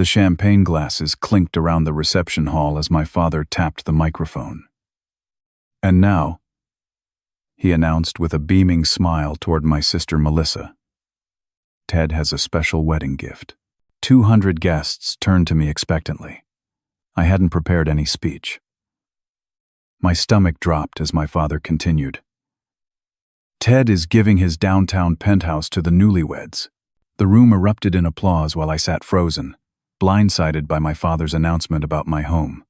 The champagne glasses clinked around the reception hall as my father tapped the microphone. "And now," he announced with a beaming smile toward my sister Melissa, "Ted has a special wedding gift." 200 guests turned to me expectantly. I hadn't prepared any speech. My stomach dropped as my father continued. "Ted is giving his downtown penthouse to the newlyweds." The room erupted in applause while I sat frozen, blindsided by my father's announcement about my home.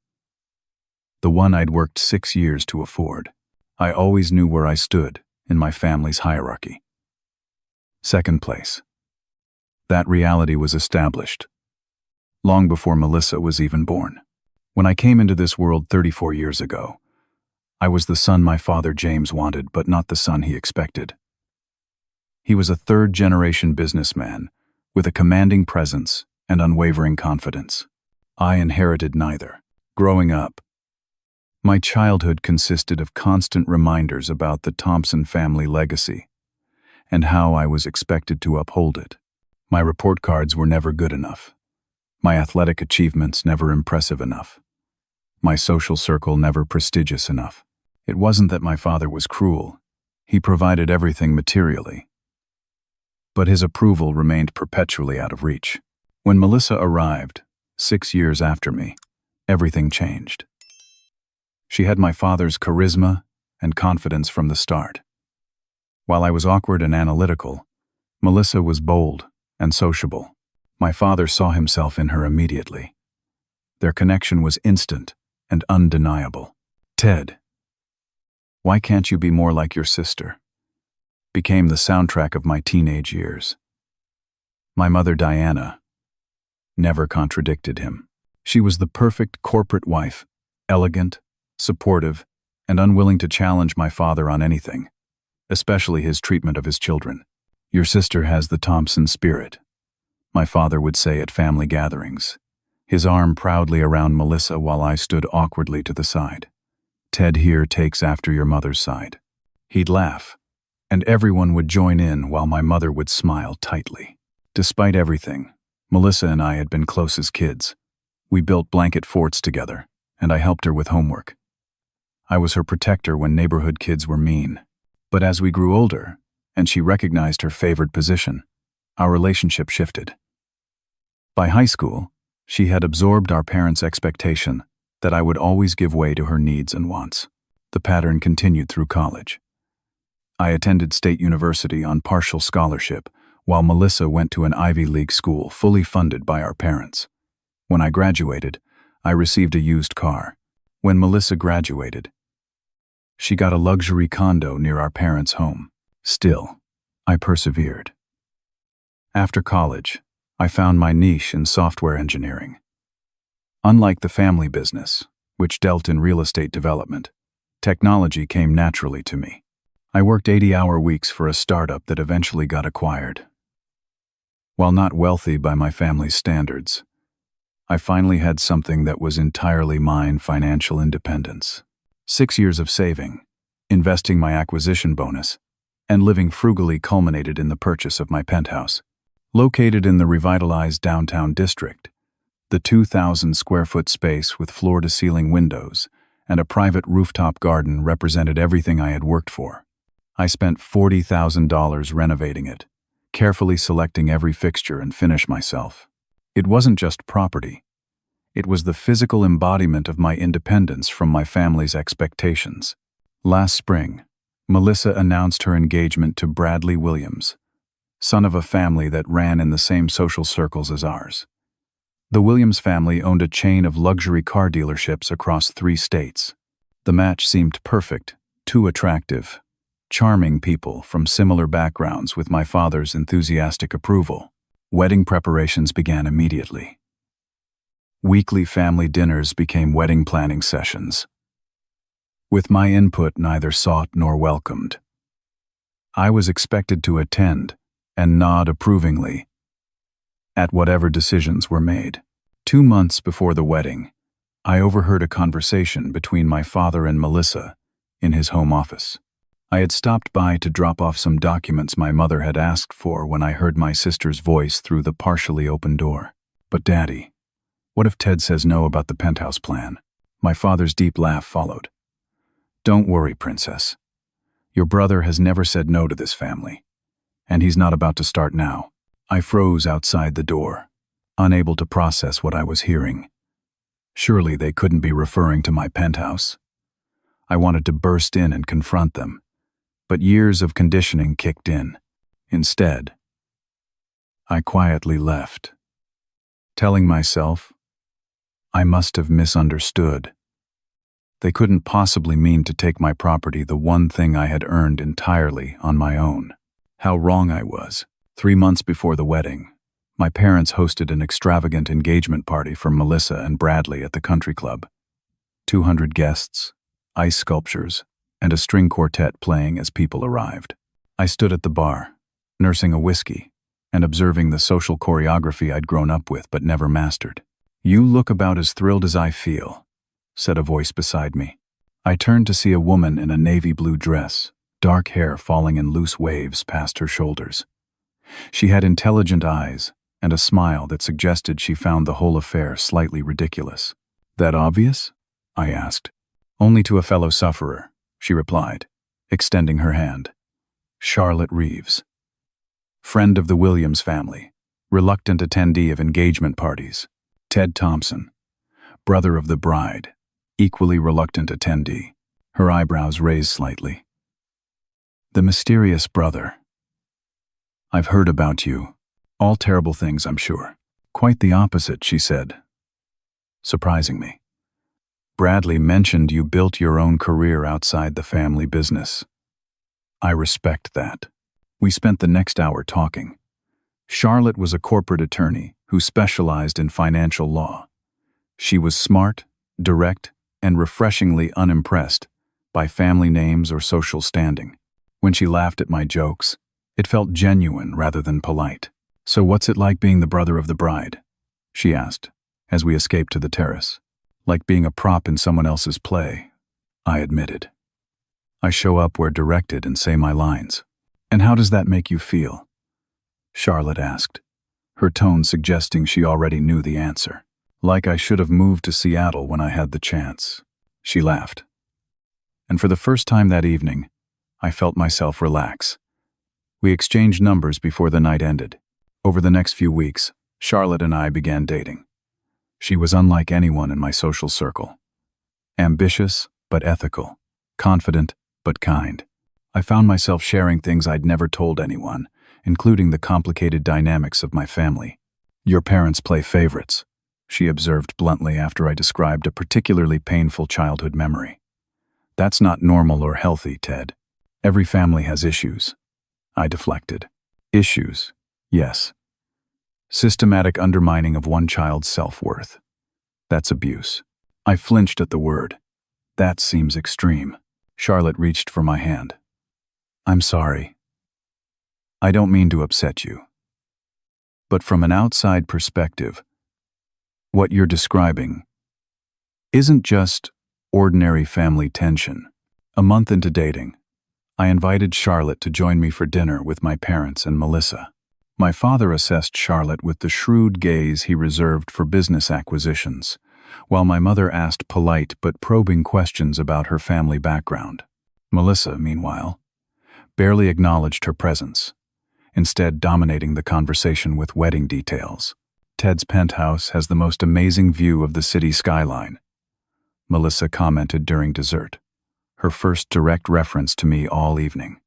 The one I'd worked 6 years to afford. I always knew where I stood in my family's hierarchy. Second place. That reality was established long before Melissa was even born. When I came into this world 34 years ago, I was the son my father James wanted, but not the son he expected. He was a third-generation businessman with a commanding presence and unwavering confidence. I inherited neither. Growing up, my childhood consisted of constant reminders about the Thompson family legacy and how I was expected to uphold it. My report cards were never good enough. My athletic achievements never impressive enough. My social circle never prestigious enough. It wasn't that my father was cruel. He provided everything materially. But his approval remained perpetually out of reach. When Melissa arrived, 6 years after me, everything changed. She had my father's charisma and confidence from the start. While I was awkward and analytical, Melissa was bold and sociable. My father saw himself in her immediately. Their connection was instant and undeniable. "Ted, why can't you be more like your sister?" became the soundtrack of my teenage years. My mother, Diana, never contradicted him. She was the perfect corporate wife, elegant, supportive, and unwilling to challenge my father on anything, especially his treatment of his children. "Your sister has the Thompson spirit," my father would say at family gatherings, his arm proudly around Melissa while I stood awkwardly to the side. "Ted here takes after your mother's side." He'd laugh, and everyone would join in while my mother would smile tightly. Despite everything, Melissa and I had been close as kids. We built blanket forts together, and I helped her with homework. I was her protector when neighborhood kids were mean. But as we grew older, and she recognized her favored position, our relationship shifted. By high school, she had absorbed our parents' expectation that I would always give way to her needs and wants. The pattern continued through college. I attended State University on partial scholarship, while Melissa went to an Ivy League school fully funded by our parents. When I graduated, I received a used car. When Melissa graduated, she got a luxury condo near our parents' home. Still, I persevered. After college, I found my niche in software engineering. Unlike the family business, which dealt in real estate development, technology came naturally to me. I worked 80-hour weeks for a startup that eventually got acquired. While not wealthy by my family's standards, I finally had something that was entirely mine: financial independence. 6 years of saving, investing my acquisition bonus, and living frugally culminated in the purchase of my penthouse. Located in the revitalized downtown district, the 2,000-square-foot space with floor-to-ceiling windows and a private rooftop garden represented everything I had worked for. I spent $40,000 renovating it, carefully selecting every fixture and finish myself. It wasn't just property. It was the physical embodiment of my independence from my family's expectations. Last spring, Melissa announced her engagement to Bradley Williams, son of a family that ran in the same social circles as ours. The Williams family owned a chain of luxury car dealerships across 3 states. The match seemed perfect, too attractive, charming people from similar backgrounds with my father's enthusiastic approval. Wedding preparations began immediately. Weekly family dinners became wedding planning sessions, with my input neither sought nor welcomed. I was expected to attend and nod approvingly at whatever decisions were made. 2 months before the wedding, I overheard a conversation between my father and Melissa in his home office. I had stopped by to drop off some documents my mother had asked for when I heard my sister's voice through the partially open door. "But Daddy," What if Ted says no about the penthouse plan? My father's deep laugh followed. Don't worry, princess. Your brother has never said no to this family, and he's not about to start now. I froze outside the door, unable to process what I was hearing. Surely they couldn't be referring to my penthouse. I wanted to burst in and confront them, but years of conditioning kicked in. Instead, I quietly left, telling myself I must have misunderstood. They couldn't possibly mean to take my property, the one thing I had earned entirely on my own. How wrong I was. 3 months before the wedding, my parents hosted an extravagant engagement party for Melissa and Bradley at the country club. 200 guests, ice sculptures, and a string quartet playing as people arrived. I stood at the bar, nursing a whiskey, and observing the social choreography I'd grown up with but never mastered. You look about as thrilled as I feel, said a voice beside me. I turned to see a woman in a navy blue dress, dark hair falling in loose waves past her shoulders. She had intelligent eyes and a smile that suggested she found the whole affair slightly ridiculous. That obvious? I asked. Only to a fellow sufferer, she replied, extending her hand. Charlotte Reeves. Friend of the Williams family, reluctant attendee of engagement parties. Ted Thompson, brother of the bride, equally reluctant attendee. Her eyebrows raised slightly. The mysterious brother. I've heard about you. All terrible things, I'm sure. Quite the opposite, she said, surprising me. Bradley mentioned you built your own career outside the family business. I respect that. We spent the next hour talking. Charlotte was a corporate attorney who specialized in financial law. She was smart, direct, and refreshingly unimpressed by family names or social standing. When she laughed at my jokes, it felt genuine rather than polite. So what's it like being the brother of the bride? She asked, as we escaped to the terrace. Like being a prop in someone else's play, I admitted. I show up where directed and say my lines. And how does that make you feel? Charlotte asked, her tone suggesting she already knew the answer. Like I should have moved to Seattle when I had the chance. She laughed. And for the first time that evening, I felt myself relax. We exchanged numbers before the night ended. Over the next few weeks, Charlotte and I began dating. She was unlike anyone in my social circle. Ambitious, but ethical. Confident, but kind. I found myself sharing things I'd never told anyone, including the complicated dynamics of my family. Your parents play favorites, she observed bluntly after I described a particularly painful childhood memory. That's not normal or healthy, Ted. Every family has issues. I deflected. Issues, yes. Systematic undermining of one child's self-worth. That's abuse. I flinched at the word. That seems extreme. Charlotte reached for my hand. I'm sorry. I don't mean to upset you. But from an outside perspective, what you're describing isn't just ordinary family tension. A month into dating, I invited Charlotte to join me for dinner with my parents and Melissa. My father assessed Charlotte with the shrewd gaze he reserved for business acquisitions, while my mother asked polite but probing questions about her family background. Melissa, meanwhile, barely acknowledged her presence, instead dominating the conversation with wedding details. Ted's penthouse has the most amazing view of the city skyline, Melissa commented during dessert, her first direct reference to me all evening.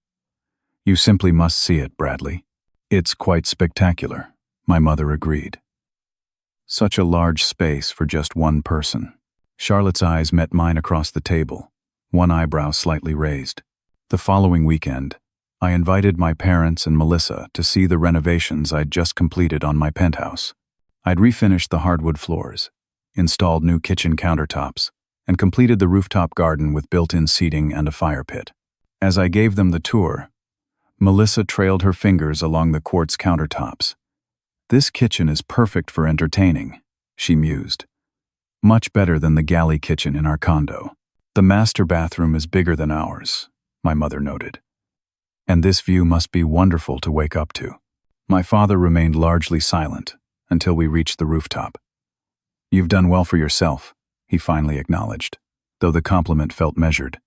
You simply must see it, Bradley. It's quite spectacular, my mother agreed. Such a large space for just one person. Charlotte's eyes met mine across the table, one eyebrow slightly raised. The following weekend, I invited my parents and Melissa to see the renovations I'd just completed on my penthouse. I'd refinished the hardwood floors, installed new kitchen countertops, and completed the rooftop garden with built-in seating and a fire pit. As I gave them the tour, Melissa trailed her fingers along the quartz countertops. This kitchen is perfect for entertaining, she mused. Much better than the galley kitchen in our condo. The master bathroom is bigger than ours, my mother noted. And this view must be wonderful to wake up to. My father remained largely silent until we reached the rooftop. You've done well for yourself, he finally acknowledged, though the compliment felt measured.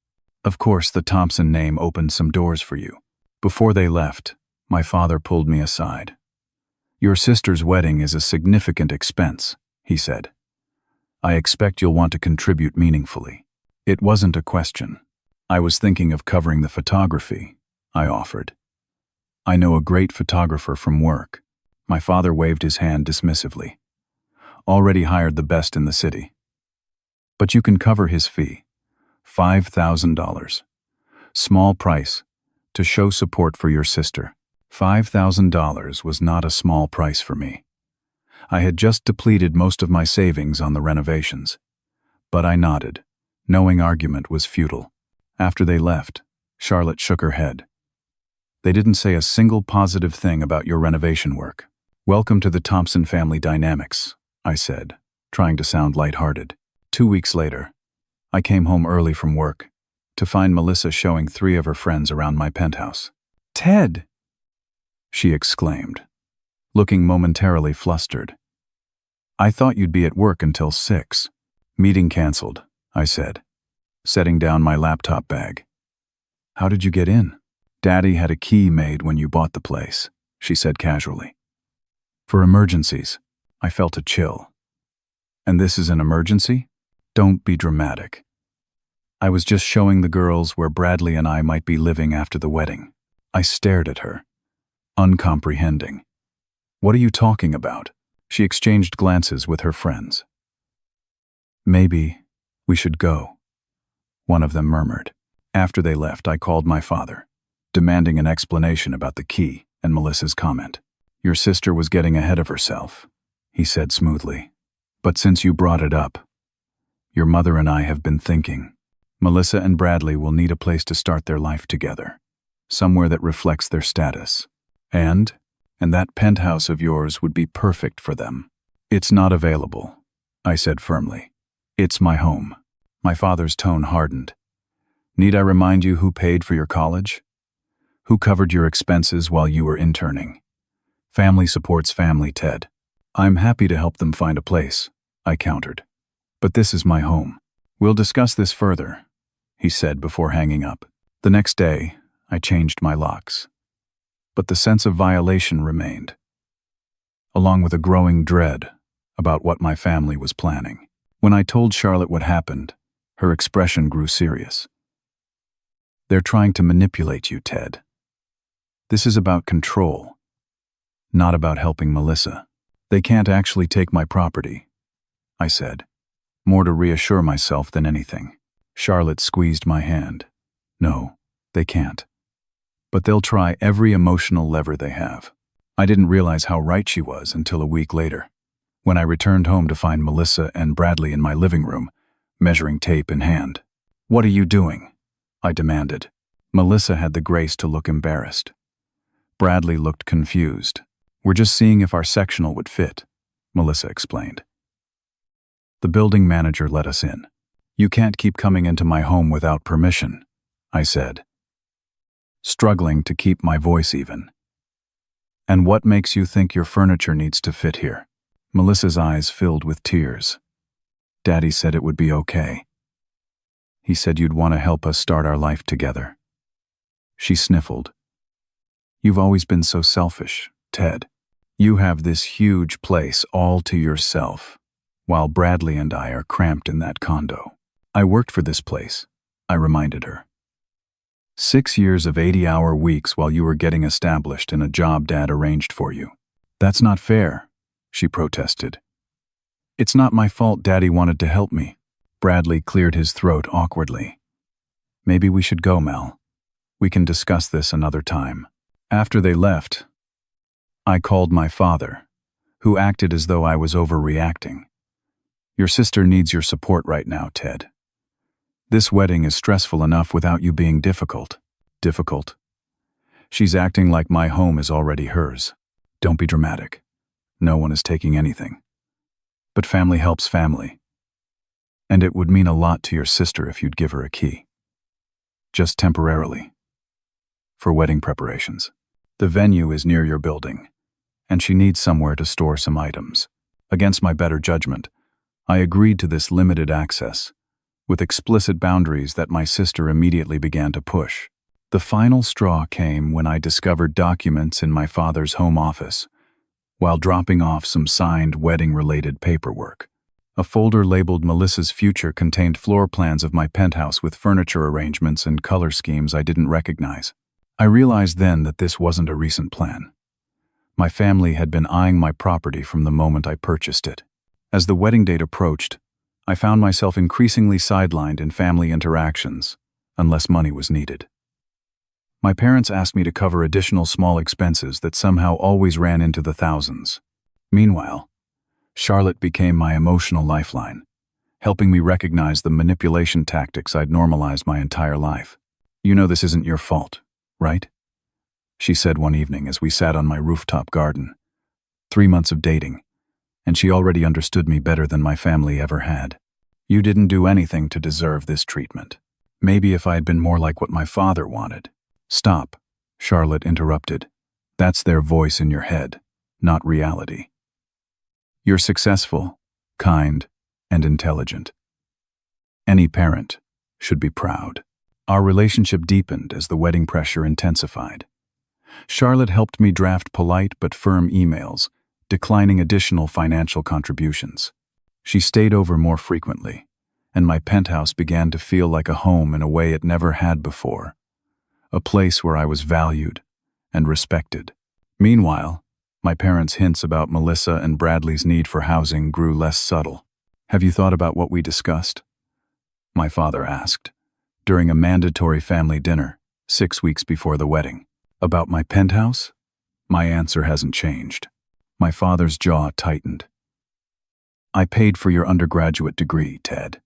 Of course, the Thompson name opened some doors for you. Before they left, my father pulled me aside. Your sister's wedding is a significant expense, he said. I expect you'll want to contribute meaningfully. It wasn't a question. I was thinking of covering the photography, I offered. I know a great photographer from work. My father waved his hand dismissively. Already hired the best in the city. But you can cover his fee, $5,000. Small price, to show support for your sister. $5,000 was not a small price for me. I had just depleted most of my savings on the renovations. But I nodded, knowing argument was futile. After they left, Charlotte shook her head. They didn't say a single positive thing about your renovation work. Welcome to the Thompson family dynamics, I said, trying to sound lighthearted. 2 weeks later, I came home early from work to find Melissa showing 3 of her friends around my penthouse. "Ted!" she exclaimed, looking momentarily flustered. "I thought you'd be at work until 6. Meeting canceled," I said, setting down my laptop bag. "How did you get in?" "Daddy had a key made when you bought the place," she said casually. "For emergencies." I felt a chill. "And this is an emergency?" "Don't be dramatic. I was just showing the girls where Bradley and I might be living after the wedding." I stared at her, uncomprehending. "What are you talking about?" She exchanged glances with her friends. "Maybe we should go," one of them murmured. After they left, I called my father, demanding an explanation about the key and Melissa's comment. "Your sister was getting ahead of herself," he said smoothly. "But since you brought it up, your mother and I have been thinking. Melissa and Bradley will need a place to start their life together, somewhere that reflects their status. And that penthouse of yours would be perfect for them." "It's not available," I said firmly. "It's my home." My father's tone hardened. "Need I remind you who paid for your college? Who covered your expenses while you were interning? Family supports family, Ted. I'm happy to help them find a place," I countered. "But this is my home. We'll discuss this further," he said before hanging up. The next day, I changed my locks. But the sense of violation remained, along with a growing dread about what my family was planning. When I told Charlotte what happened, her expression grew serious. "They're trying to manipulate you, Ted. This is about control, not about helping Melissa. They can't actually take my property," I said, more to reassure myself than anything. Charlotte squeezed my hand. "No, they can't. But they'll try every emotional lever they have." I didn't realize how right she was until a week later, when I returned home to find Melissa and Bradley in my living room, measuring tape in hand. "What are you doing?" I demanded. Melissa had the grace to look embarrassed. Bradley looked confused. "We're just seeing if our sectional would fit," Melissa explained. The building manager let us in. "You can't keep coming into my home without permission," I said, struggling to keep my voice even. "And what makes you think your furniture needs to fit here?" Melissa's eyes filled with tears. "Daddy said it would be okay. He said you'd want to help us start our life together." She sniffled. "You've always been so selfish, Ted. You have this huge place all to yourself, while Bradley and I are cramped in that condo." "I worked for this place," I reminded her. 6 years of 80-hour weeks while you were getting established in a job Dad arranged for you." "That's not fair," she protested. "It's not my fault Daddy wanted to help me." Bradley cleared his throat awkwardly. "Maybe we should go, Mel. We can discuss this another time." After they left, I called my father, who acted as though I was overreacting. "Your sister needs your support right now, Ted. This wedding is stressful enough without you being difficult." "Difficult? She's acting like my home is already hers." "Don't be dramatic. No one is taking anything. But family helps family. And it would mean a lot to your sister if you'd give her a key. Just temporarily. For wedding preparations. The venue is near your building, and she needs somewhere to store some items. Against my better judgment, I agreed to this limited access, with explicit boundaries that my sister immediately began to push. The final straw came when I discovered documents in my father's home office, while dropping off some signed wedding-related paperwork. A folder labeled Melissa's Future contained floor plans of my penthouse with furniture arrangements and color schemes I didn't recognize. I realized then that this wasn't a recent plan. My family had been eyeing my property from the moment I purchased it. As the wedding date approached, I found myself increasingly sidelined in family interactions, unless money was needed. My parents asked me to cover additional small expenses that somehow always ran into the thousands. Meanwhile, Charlotte became my emotional lifeline, helping me recognize the manipulation tactics I'd normalized my entire life. "You know this isn't your fault, right?" she said one evening as we sat on my rooftop garden. 3 months of dating, and she already understood me better than my family ever had. "You didn't do anything to deserve this treatment. Maybe if I had been more like what my father wanted." "Stop," Charlotte interrupted. "That's their voice in your head, not reality. You're successful, kind, and intelligent. Any parent should be proud." Our relationship deepened as the wedding pressure intensified. Charlotte helped me draft polite but firm emails, declining additional financial contributions. She stayed over more frequently, and my penthouse began to feel like a home in a way it never had before, a place where I was valued and respected. Meanwhile, my parents' hints about Melissa and Bradley's need for housing grew less subtle. "Have you thought about what we discussed?" my father asked, during a mandatory family dinner 6 weeks before the wedding. "About my penthouse?" My answer hasn't changed. My father's jaw tightened. "I paid for your undergraduate degree, Ted.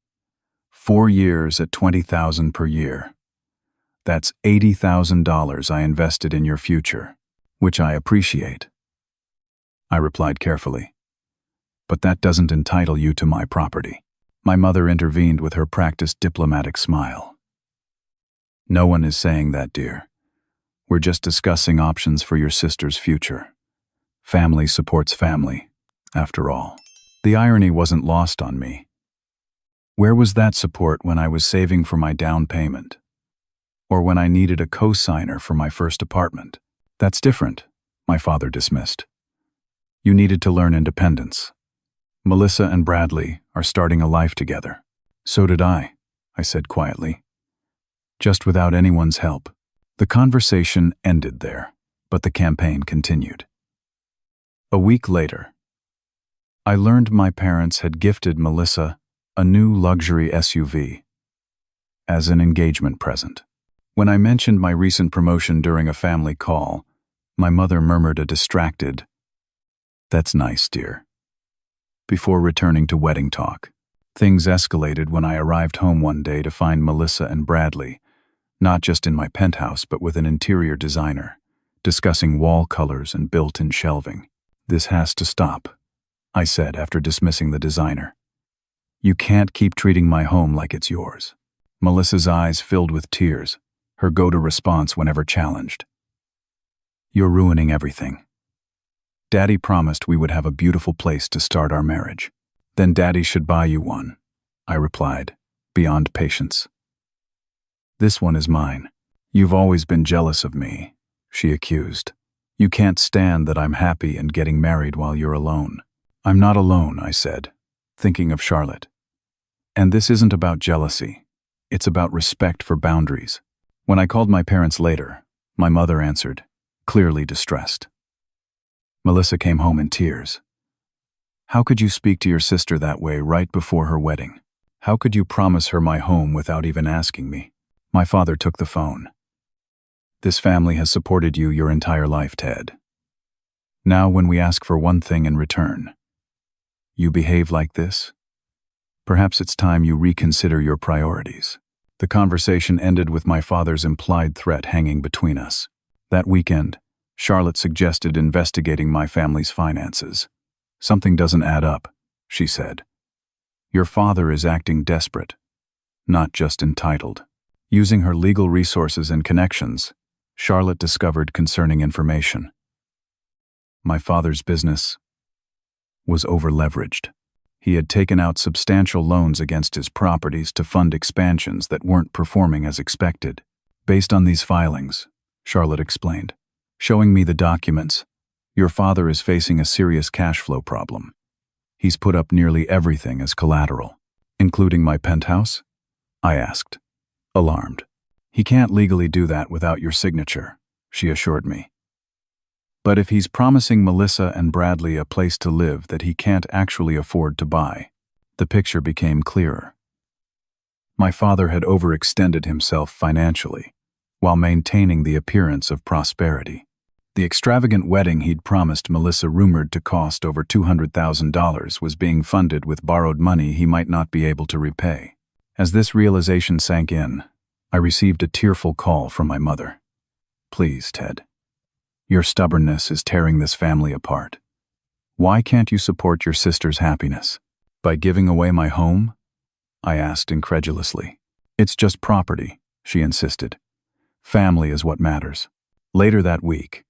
4 years at $20,000 per year. That's $80,000 I invested in your future, which I appreciate," I replied carefully. "But that doesn't entitle you to my property." My mother intervened with her practiced diplomatic smile. "No one is saying that, dear. We're just discussing options for your sister's future. Family supports family, after all." The irony wasn't lost on me. Where was that support when I was saving for my down payment? Or when I needed a co-signer for my first apartment? "That's different," my father dismissed. "You needed to learn independence. Melissa and Bradley are starting a life together." "So did I said quietly. "Just without anyone's help." The conversation ended there, but the campaign continued. A week later, I learned my parents had gifted Melissa a new luxury SUV as an engagement present. When I mentioned my recent promotion during a family call, my mother murmured a distracted, "That's nice, dear," before returning to wedding talk. Things escalated when I arrived home one day to find Melissa and Bradley, not just in my penthouse but with an interior designer, discussing wall colors and built-in shelving. "This has to stop," I said after dismissing the designer. "You can't keep treating my home like it's yours." Melissa's eyes filled with tears, her go-to response whenever challenged. "You're ruining everything. Daddy promised we would have a beautiful place to start our marriage." "Then Daddy should buy you one," I replied, beyond patience. "This one is mine." "You've always been jealous of me," she accused. "You can't stand that I'm happy and getting married while you're alone." "I'm not alone," I said, thinking of Charlotte. "And this isn't about jealousy. It's about respect for boundaries." When I called my parents later, my mother answered, clearly distressed. Melissa came home in tears. "How could you speak to your sister that way right before her wedding? How could you promise her my home without even asking me?" My father took the phone. "This family has supported you your entire life, Ted. Now when we ask for one thing in return, you behave like this? Perhaps it's time you reconsider your priorities." The conversation ended with my father's implied threat hanging between us. That weekend, Charlotte suggested investigating my family's finances. "Something doesn't add up," she said. "Your father is acting desperate, not just entitled." Using her legal resources and connections, Charlotte discovered concerning information. My father's business was over-leveraged. He had taken out substantial loans against his properties to fund expansions that weren't performing as expected. Based on these filings, Charlotte explained, showing me the documents, your father is facing a serious cash flow problem. He's put up nearly everything as collateral. Including my penthouse? I asked, alarmed. He can't legally do that without your signature, she assured me. But if he's promising Melissa and Bradley a place to live that he can't actually afford to buy, the picture became clearer. My father had overextended himself financially, while maintaining the appearance of prosperity. The extravagant wedding he'd promised Melissa, rumored to cost over $200,000, was being funded with borrowed money he might not be able to repay. As this realization sank in, I received a tearful call from my mother. Please, Ted. Your stubbornness is tearing this family apart. Why can't you support your sister's happiness? By giving away my home? I asked incredulously. It's just property, she insisted. Family is what matters. Later that week,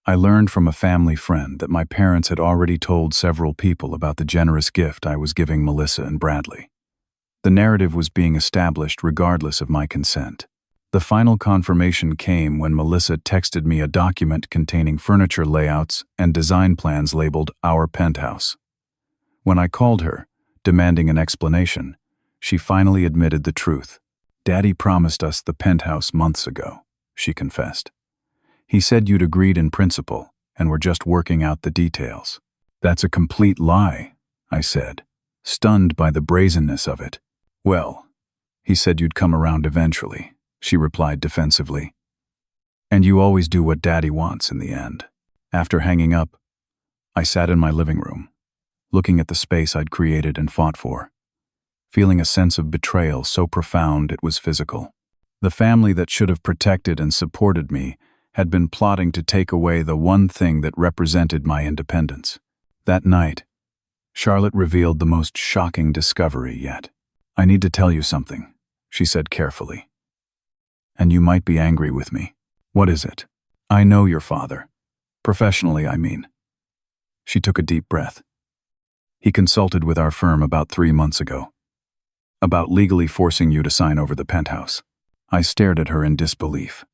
I learned from a family friend that my parents had already told several people about the generous gift I was giving Melissa and Bradley. The narrative was being established regardless of my consent. The final confirmation came when Melissa texted me a document containing furniture layouts and design plans labeled Our Penthouse. When I called her, demanding an explanation, she finally admitted the truth. Daddy promised us the penthouse months ago, she confessed. He said you'd agreed in principle and were just working out the details. That's a complete lie, I said, stunned by the brazenness of it. Well, he said you'd come around eventually, she replied defensively. And you always do what Daddy wants in the end. After hanging up, I sat in my living room, looking at the space I'd created and fought for, feeling a sense of betrayal so profound it was physical. The family that should have protected and supported me had been plotting to take away the one thing that represented my independence. That night, Charlotte revealed the most shocking discovery yet. I need to tell you something, she said carefully. And you might be angry with me. What is it? I know your father. Professionally, I mean. She took a deep breath. He consulted with our firm about 3 months ago. About legally forcing you to sign over the penthouse. I stared at her in disbelief.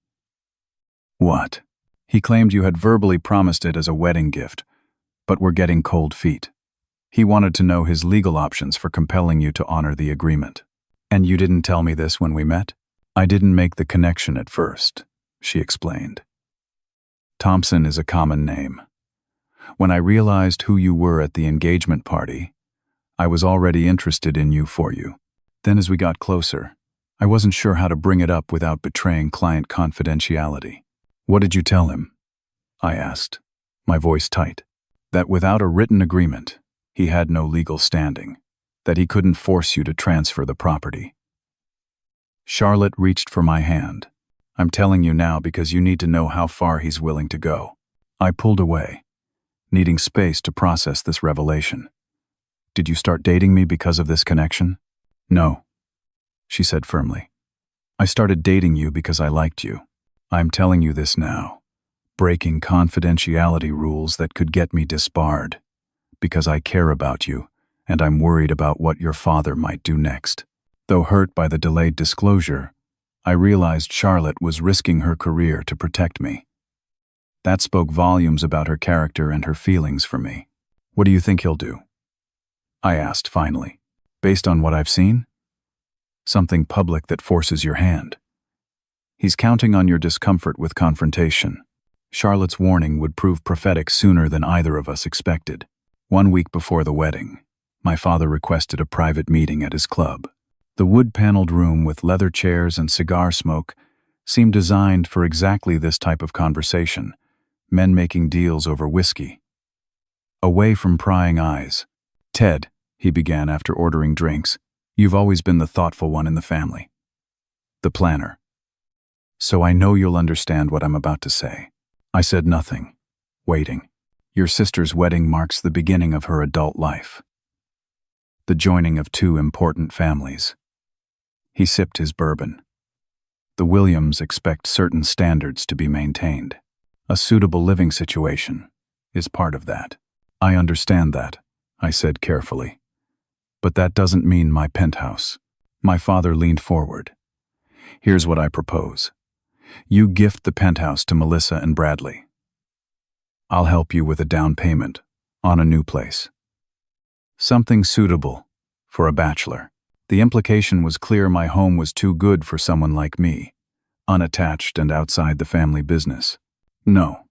What? He claimed you had verbally promised it as a wedding gift, but were getting cold feet. He wanted to know his legal options for compelling you to honor the agreement. And you didn't tell me this when we met? I didn't make the connection at first, she explained. Thompson is a common name. When I realized who you were at the engagement party, I was already interested in you for you. Then as we got closer, I wasn't sure how to bring it up without betraying client confidentiality. What did you tell him? I asked, my voice tight. That without a written agreement, he had no legal standing, that he couldn't force you to transfer the property. Charlotte reached for my hand. I'm telling you now because you need to know how far he's willing to go. I pulled away, needing space to process this revelation. Did you start dating me because of this connection? No, she said firmly. I started dating you because I liked you. I'm telling you this now, breaking confidentiality rules that could get me disbarred, because I care about you and I'm worried about what your father might do next. Though hurt by the delayed disclosure, I realized Charlotte was risking her career to protect me. That spoke volumes about her character and her feelings for me. What do you think he'll do? I asked finally. Based on what I've seen? Something public that forces your hand. He's counting on your discomfort with confrontation. Charlotte's warning would prove prophetic sooner than either of us expected. 1 week before the wedding, my father requested a private meeting at his club. The wood-paneled room with leather chairs and cigar smoke seemed designed for exactly this type of conversation, men making deals over whiskey. Away from prying eyes. Ted, he began after ordering drinks, you've always been the thoughtful one in the family. The planner. So I know you'll understand what I'm about to say. I said nothing, waiting. Your sister's wedding marks the beginning of her adult life. The joining of 2 important families. He sipped his bourbon. The Williams expect certain standards to be maintained. A suitable living situation is part of that. I understand that, I said carefully. But that doesn't mean my penthouse. My father leaned forward. Here's what I propose. You gift the penthouse to Melissa and Bradley. I'll help you with a down payment on a new place. Something suitable for a bachelor. The implication was clear: my home was too good for someone like me, unattached and outside the family business. No,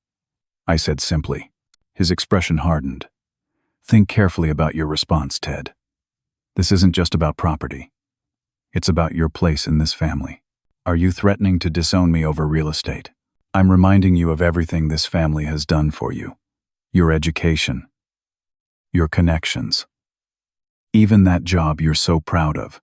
I said simply. His expression hardened. Think carefully about your response, Ted. This isn't just about property. It's about your place in this family. Are you threatening to disown me over real estate? I'm reminding you of everything this family has done for you. Your education. Your connections. Even that job you're so proud of.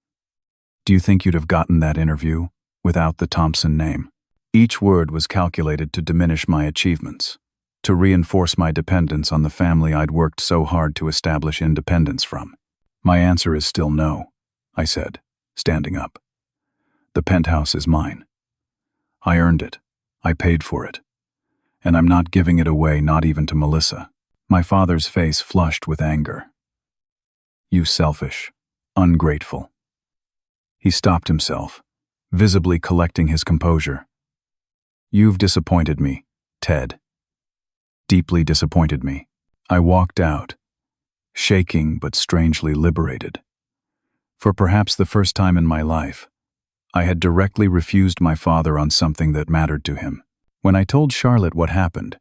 Do you think you'd have gotten that interview without the Thompson name? Each word was calculated to diminish my achievements, to reinforce my dependence on the family I'd worked so hard to establish independence from. My answer is still no, I said, standing up. The penthouse is mine. I earned it. I paid for it. And I'm not giving it away, not even to Melissa. My father's face flushed with anger. You selfish, ungrateful. He stopped himself, visibly collecting his composure. You've disappointed me, Ted. Deeply disappointed me. I walked out, shaking but strangely liberated. For perhaps the first time in my life, I had directly refused my father on something that mattered to him. When I told Charlotte what happened,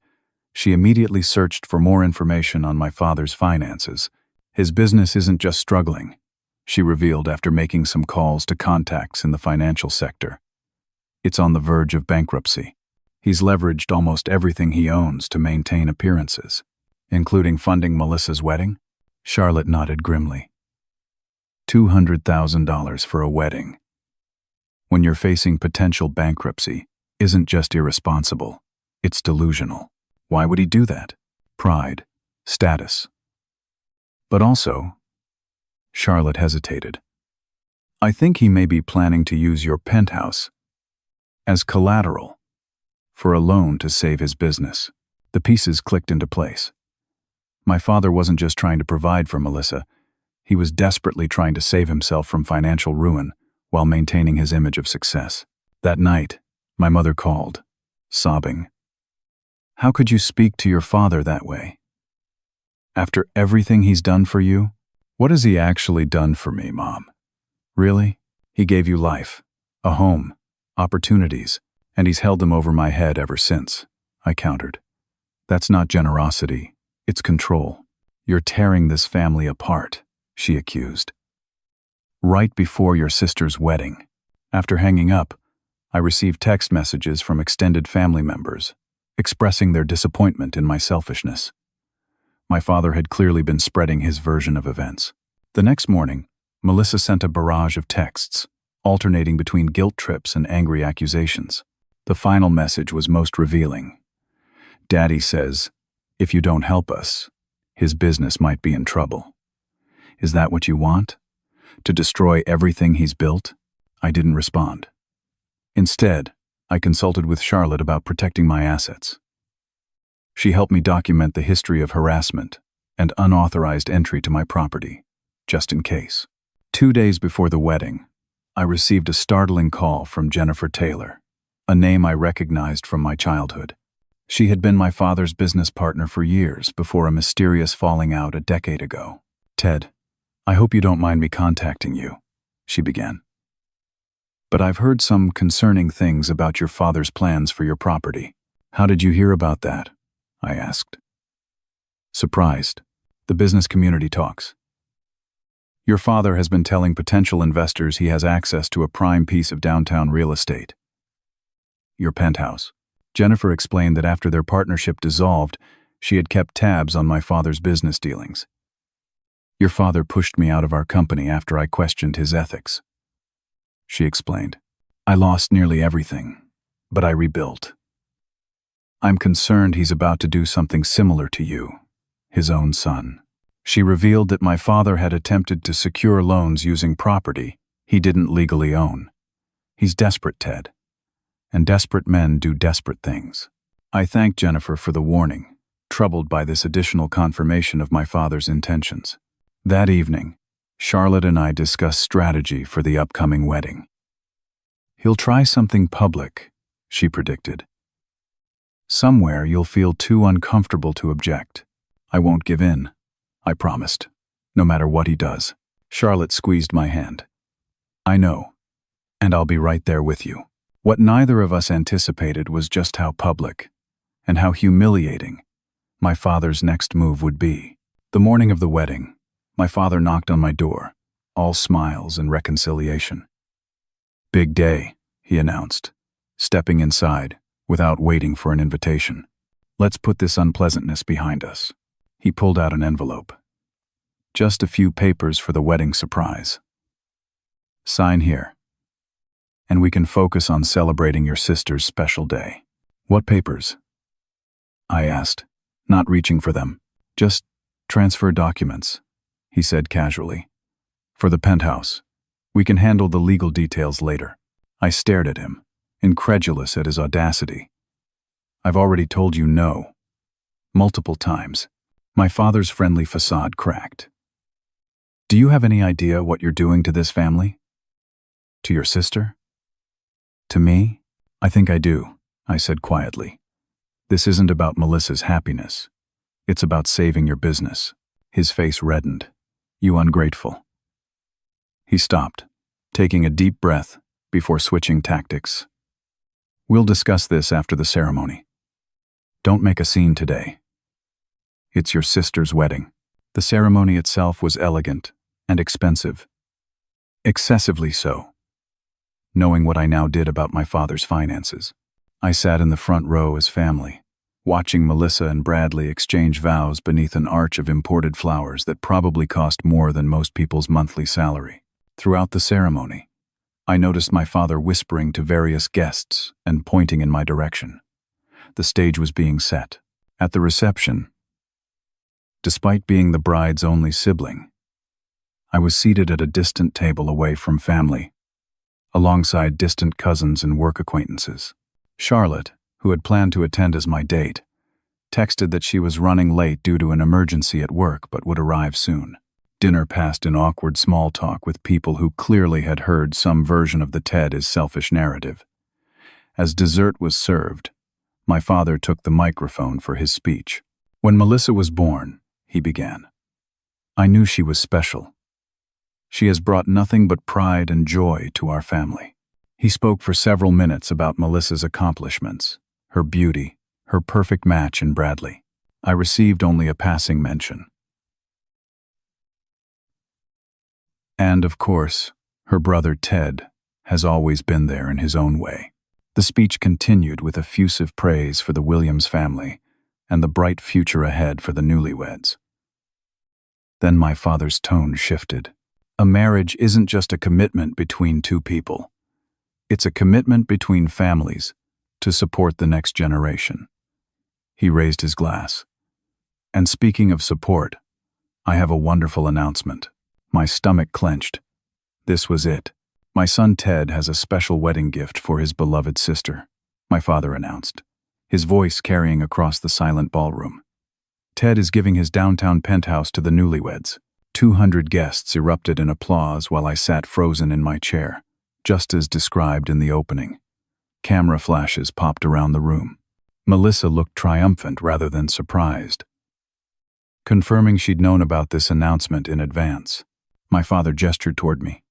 she immediately searched for more information on my father's finances. His business isn't just struggling, she revealed after making some calls to contacts in the financial sector. It's on the verge of bankruptcy. He's leveraged almost everything he owns to maintain appearances, including funding Melissa's wedding. Charlotte nodded grimly. $200,000 for a wedding. When you're facing potential bankruptcy, isn't just irresponsible, it's delusional. Why would he do that? Pride, status. But also, Charlotte hesitated. I think he may be planning to use your penthouse as collateral for a loan to save his business. The pieces clicked into place. My father wasn't just trying to provide for Melissa, he was desperately trying to save himself from financial ruin while maintaining his image of success. That night, my mother called, sobbing. How could you speak to your father that way? After everything he's done for you? What has he actually done for me, Mom? Really? He gave you life, a home, opportunities, and he's held them over my head ever since, I countered. That's not generosity, it's control. You're tearing this family apart, she accused. Right before your sister's wedding. After hanging up, I received text messages from extended family members, expressing their disappointment in my selfishness. My father had clearly been spreading his version of events. The next morning, Melissa sent a barrage of texts, alternating between guilt trips and angry accusations. The final message was most revealing. Daddy says, if you don't help us, his business might be in trouble. Is that what you want? To destroy everything he's built? I didn't respond. Instead, I consulted with Charlotte about protecting my assets. She helped me document the history of harassment and unauthorized entry to my property, just in case. 2 days before the wedding, I received a startling call from Jennifer Taylor, a name I recognized from my childhood. She had been my father's business partner for years before a mysterious falling out a decade ago. Ted, I hope you don't mind me contacting you, she began. But I've heard some concerning things about your father's plans for your property. How did you hear about that? I asked. Surprised. The business community talks. Your father has been telling potential investors he has access to a prime piece of downtown real estate. Your penthouse. Jennifer explained that after their partnership dissolved, she had kept tabs on my father's business dealings. Your father pushed me out of our company after I questioned his ethics. She explained. I lost nearly everything, but I rebuilt. I'm concerned he's about to do something similar to you, his own son. She revealed that my father had attempted to secure loans using property he didn't legally own. He's desperate, Ted. And desperate men do desperate things. I thanked Jennifer for the warning, troubled by this additional confirmation of my father's intentions. That evening, Charlotte and I discussed strategy for the upcoming wedding. He'll try something public, she predicted. Somewhere you'll feel too uncomfortable to object. I won't give in, I promised, no matter what he does. Charlotte squeezed my hand. I know, and I'll be right there with you. What neither of us anticipated was just how public, and how humiliating, my father's next move would be. The morning of the wedding, my father knocked on my door, all smiles and reconciliation. Big day, he announced, stepping inside without waiting for an invitation. Let's put this unpleasantness behind us. He pulled out an envelope. Just a few papers for the wedding surprise. Sign here, and we can focus on celebrating your sister's special day. What papers? I asked, not reaching for them. Just transfer documents, he said casually. For the penthouse. We can handle the legal details later. I stared at him, incredulous at his audacity. I've already told you no. Multiple times. My father's friendly facade cracked. Do you have any idea what you're doing to this family? To your sister? To me? I think I do, I said quietly. This isn't about Melissa's happiness. It's about saving your business. His face reddened. You ungrateful. He stopped, taking a deep breath before switching tactics. We'll discuss this after the ceremony. Don't make a scene today. It's your sister's wedding. The ceremony itself was elegant and expensive. Excessively so. Knowing what I now did about my father's finances, I sat in the front row as family, watching Melissa and Bradley exchange vows beneath an arch of imported flowers that probably cost more than most people's monthly salary. Throughout the ceremony, I noticed my father whispering to various guests and pointing in my direction. The stage was being set. At the reception, despite being the bride's only sibling, I was seated at a distant table away from family, alongside distant cousins and work acquaintances. Charlotte, who had planned to attend as my date, texted that she was running late due to an emergency at work but would arrive soon. Dinner passed in awkward small talk with people who clearly had heard some version of the Ted is selfish narrative. As dessert was served, my father took the microphone for his speech. When Melissa was born, he began, I knew she was special. She has brought nothing but pride and joy to our family. He spoke for several minutes about Melissa's accomplishments, her beauty, her perfect match in Bradley. I received only a passing mention. And, of course, her brother Ted has always been there in his own way. The speech continued with effusive praise for the Williams family and the bright future ahead for the newlyweds. Then my father's tone shifted. A marriage isn't just a commitment between two people. It's a commitment between families to support the next generation. He raised his glass. And speaking of support, I have a wonderful announcement. My stomach clenched. This was it. My son Ted has a special wedding gift for his beloved sister, my father announced, his voice carrying across the silent ballroom. Ted is giving his downtown penthouse to the newlyweds. 200 guests erupted in applause while I sat frozen in my chair, just as described in the opening. Camera flashes popped around the room. Melissa looked triumphant rather than surprised, confirming she'd known about this announcement in advance. My father gestured toward me.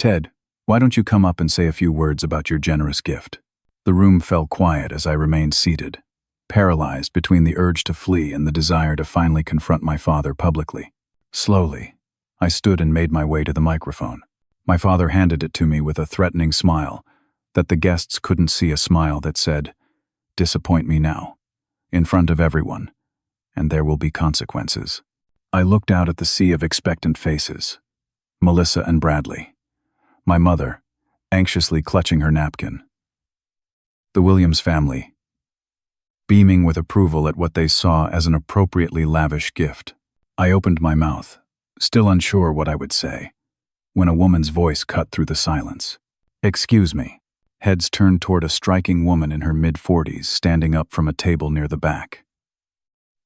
Ted, why don't you come up and say a few words about your generous gift? The room fell quiet as I remained seated, paralyzed between the urge to flee and the desire to finally confront my father publicly. Slowly, I stood and made my way to the microphone. My father handed it to me with a threatening smile that the guests couldn't see, a smile that said, "Disappoint me now, in front of everyone, and there will be consequences." I looked out at the sea of expectant faces. Melissa and Bradley. My mother, anxiously clutching her napkin. The Williams family, beaming with approval at what they saw as an appropriately lavish gift. I opened my mouth, still unsure what I would say, when a woman's voice cut through the silence. "Excuse me." Heads turned toward a striking woman in her mid-40s standing up from a table near the back.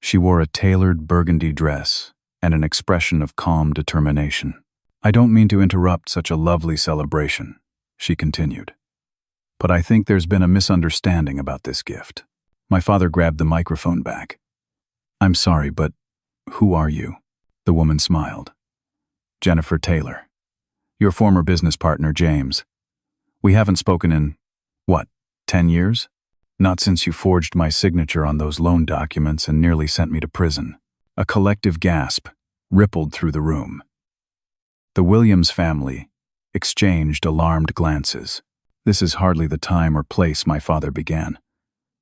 She wore a tailored burgundy dress and an expression of calm determination. I don't mean to interrupt such a lovely celebration, she continued. But I think there's been a misunderstanding about this gift. My father grabbed the microphone back. I'm sorry, but who are you? The woman smiled. Jennifer Taylor. Your former business partner, James. We haven't spoken in, 10 years? Not since you forged my signature on those loan documents and nearly sent me to prison. A collective gasp rippled through the room. The Williams family exchanged alarmed glances. This is hardly the time or place, my father began.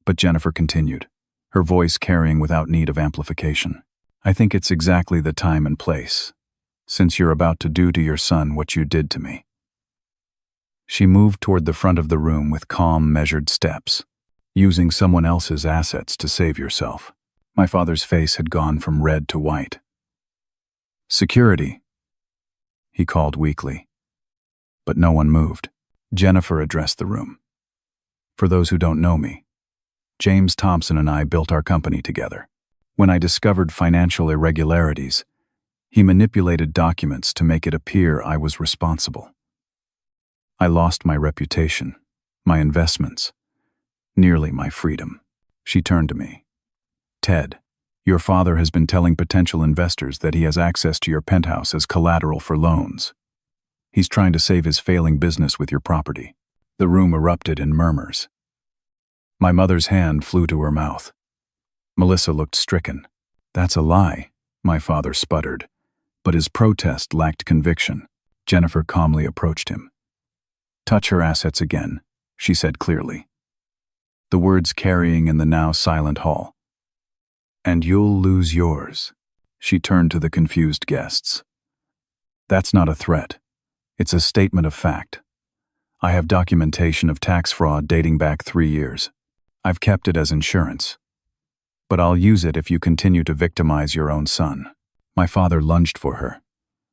But Jennifer continued, her voice carrying without need of amplification. I think it's exactly the time and place, since you're about to do to your son what you did to me. She moved toward the front of the room with calm, measured steps, using someone else's assets to save yourself. My father's face had gone from red to white. Security, he called weakly. But no one moved. Jennifer addressed the room. For those who don't know me, James Thompson and I built our company together. When I discovered financial irregularities, he manipulated documents to make it appear I was responsible. I lost my reputation, my investments, nearly my freedom. She turned to me. Ted, your father has been telling potential investors that he has access to your penthouse as collateral for loans. He's trying to save his failing business with your property. The room erupted in murmurs. My mother's hand flew to her mouth. Melissa looked stricken. That's a lie, my father sputtered, but his protest lacked conviction. Jennifer calmly approached him. Touch her assets again, she said clearly, the words carrying in the now silent hall. And you'll lose yours. She turned to the confused guests. That's not a threat. It's a statement of fact. I have documentation of tax fraud dating back 3 years. I've kept it as insurance. But I'll use it if you continue to victimize your own son. My father lunged for her,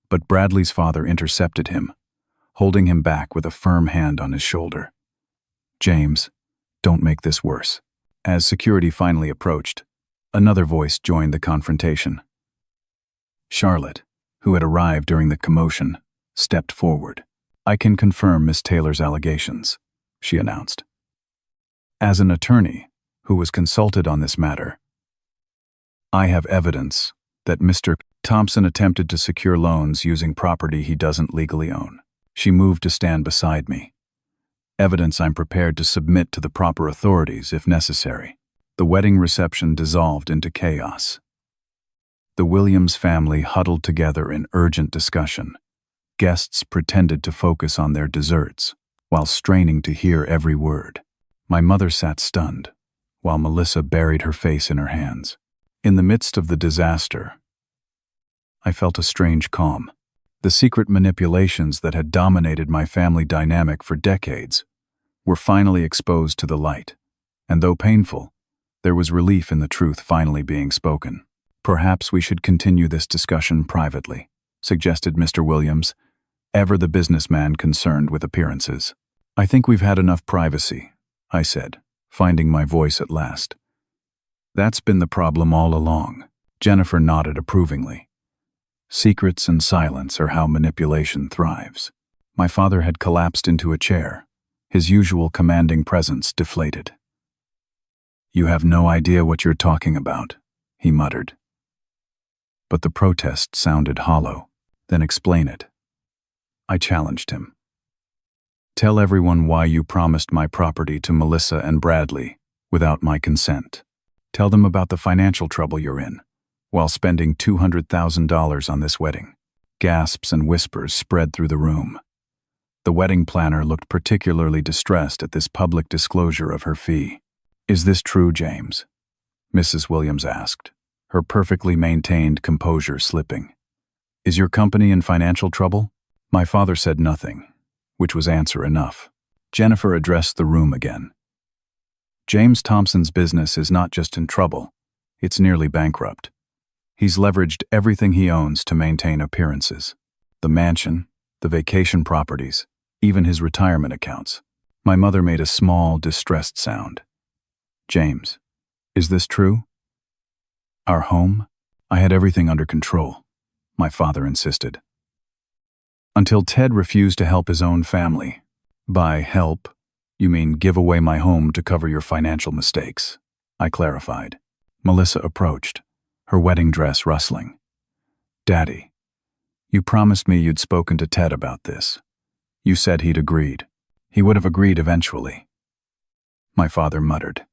but Bradley's father intercepted him, holding him back with a firm hand on his shoulder. James, don't make this worse. As security finally approached, another voice joined the confrontation. Charlotte, who had arrived during the commotion, stepped forward. I can confirm Miss Taylor's allegations, she announced. As an attorney who was consulted on this matter, I have evidence that Mr. Thompson attempted to secure loans using property he doesn't legally own. She moved to stand beside me. Evidence I'm prepared to submit to the proper authorities if necessary. The wedding reception dissolved into chaos. The Williams family huddled together in urgent discussion. Guests pretended to focus on their desserts, while straining to hear every word. My mother sat stunned, while Melissa buried her face in her hands. In the midst of the disaster, I felt a strange calm. The secret manipulations that had dominated my family dynamic for decades were finally exposed to the light, and though painful, there was relief in the truth finally being spoken. Perhaps we should continue this discussion privately, suggested Mr. Williams, ever the businessman concerned with appearances. I think we've had enough privacy, I said, finding my voice at last. That's been the problem all along. Jennifer nodded approvingly. Secrets and silence are how manipulation thrives. My father had collapsed into a chair, his usual commanding presence deflated. You have no idea what you're talking about, he muttered. But the protest sounded hollow. Then explain it. I challenged him. Tell everyone why you promised my property to Melissa and Bradley without my consent. Tell them about the financial trouble you're in, while spending $200,000 on this wedding. Gasps and whispers spread through the room. The wedding planner looked particularly distressed at this public disclosure of her fee. Is this true, James? Mrs. Williams asked, her perfectly maintained composure slipping. Is your company in financial trouble? My father said nothing, which was answer enough. Jennifer addressed the room again. James Thompson's business is not just in trouble, it's nearly bankrupt. He's leveraged everything he owns to maintain appearances. The mansion, the vacation properties, even his retirement accounts. My mother made a small, distressed sound. James, is this true? Our home? I had everything under control, my father insisted. until Ted refused to help his own family. By help, you mean give away my home to cover your financial mistakes, I clarified. Melissa approached, her wedding dress rustling. Daddy, you promised me you'd spoken to Ted about this. You said he'd agreed. He would have agreed eventually. My father muttered.